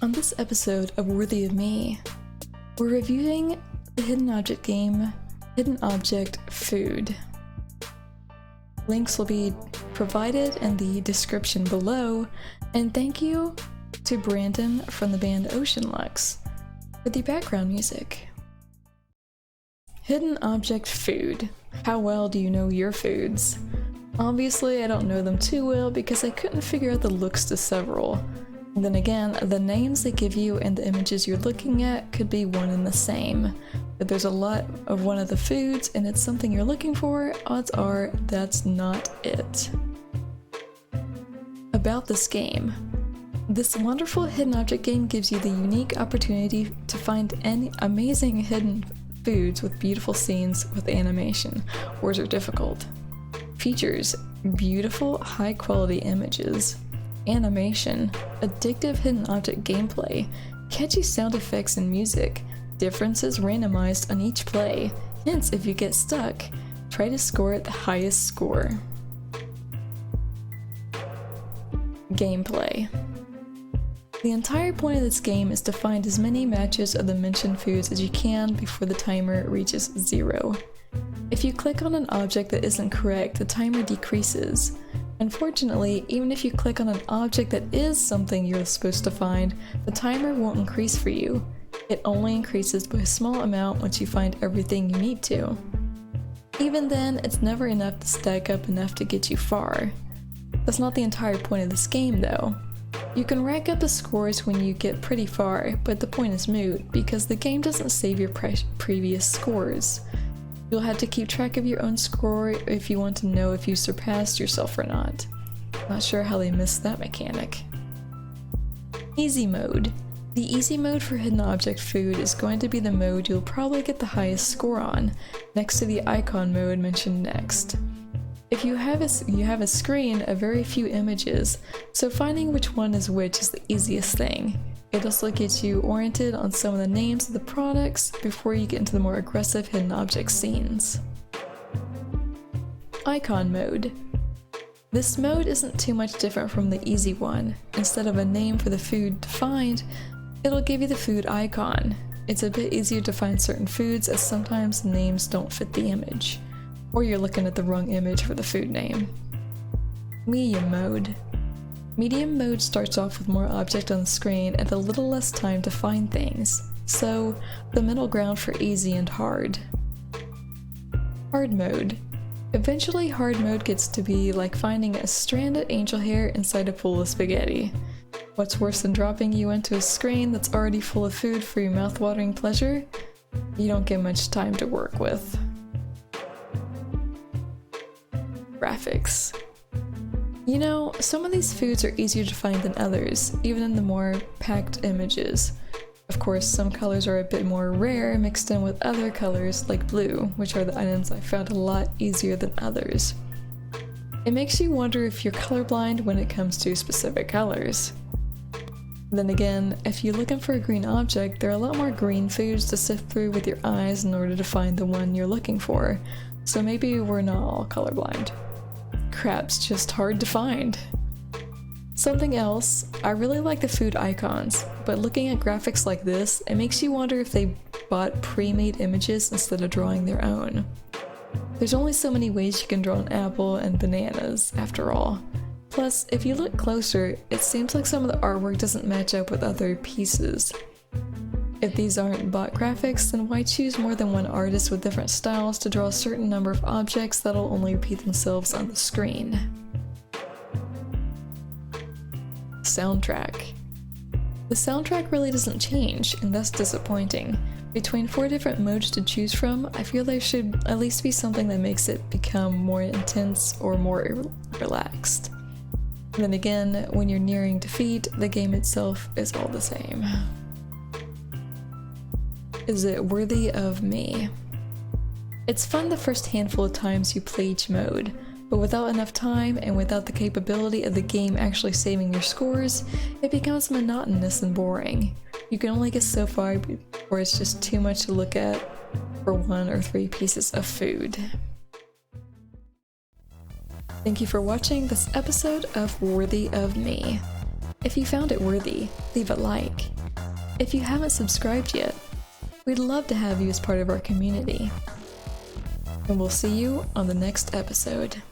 On this episode of Worthy of Me, we're reviewing the hidden object game, Hidden Object Food. Links will be provided in the description below, and thank you to Brandon from the band Ocean Lux for the background music. Hidden Object Food. How well do you know your foods? Obviously, I don't know them too well because I couldn't figure out the looks to several. And then again, the names they give you and the images you're looking at could be one and the same. If there's a lot of one of the foods and it's something you're looking for, odds are that's not it. About this game. This wonderful hidden object game gives you the unique opportunity to find any amazing hidden foods with beautiful scenes with animation. Words are difficult. Features beautiful, high-quality images, animation, addictive hidden object gameplay, catchy sound effects and music, differences randomized on each play, hints if you get stuck, try to score at the highest score. Gameplay. The entire point of this game is to find as many matches of the mentioned foods as you can before the timer reaches 0. If you click on an object that isn't correct, the timer decreases. Unfortunately, even if you click on an object that is something you're supposed to find, the timer won't increase for you. It only increases by a small amount once you find everything you need to. Even then, it's never enough to stack up enough to get you far. That's not the entire point of this game, though. You can rack up the scores when you get pretty far, but the point is moot because the game doesn't save your previous scores. You'll have to keep track of your own score if you want to know if you surpassed yourself or not. Not sure how they missed that mechanic. Easy mode. The easy mode for Hidden Object Food is going to be the mode you'll probably get the highest score on, next to the icon mode mentioned next. If you have a screen of very few images, so finding which one is which is the easiest thing. It also gets you oriented on some of the names of the products before you get into the more aggressive hidden object scenes. Icon mode. This mode isn't too much different from the easy one. Instead of a name for the food to find, it'll give you the food icon. It's a bit easier to find certain foods as sometimes names don't fit the image, or you're looking at the wrong image for the food name. Medium mode. Medium mode starts off with more object on the screen and a little less time to find things, so the middle ground for easy and hard. Hard mode. Eventually hard mode gets to be like finding a stranded angel hair inside a pool of spaghetti. What's worse than dropping you into a screen that's already full of food for your mouth-watering pleasure? You don't get much time to work with. Graphics. You know, some of these foods are easier to find than others, even in the more packed images. Of course, some colors are a bit more rare mixed in with other colors like blue, which are the items I found a lot easier than others. It makes you wonder if you're colorblind when it comes to specific colors. Then again, if you're looking for a green object, there are a lot more green foods to sift through with your eyes in order to find the one you're looking for, so maybe we're not all colorblind. Crap's just hard to find. Something else, I really like the food icons, but looking at graphics like this, it makes you wonder if they bought pre-made images instead of drawing their own. There's only so many ways you can draw an apple and bananas, after all. Plus, if you look closer, it seems like some of the artwork doesn't match up with other pieces. If these aren't bot graphics, then why choose more than one artist with different styles to draw a certain number of objects that'll only repeat themselves on the screen? Soundtrack. The soundtrack really doesn't change, and that's disappointing. Between 4 different modes to choose from, I feel there should at least be something that makes it become more intense or more relaxed. Then again, when you're nearing defeat, the game itself is all the same. Is it worthy of me? It's fun the first handful of times you play each mode, but without enough time and without the capability of the game actually saving your scores, it becomes monotonous and boring. You can only get so far before it's just too much to look at for 1 or 3 pieces of food. Thank you for watching this episode of Worthy of Me. If you found it worthy, leave a like. If you haven't subscribed yet, we'd love to have you as part of our community. And we'll see you on the next episode.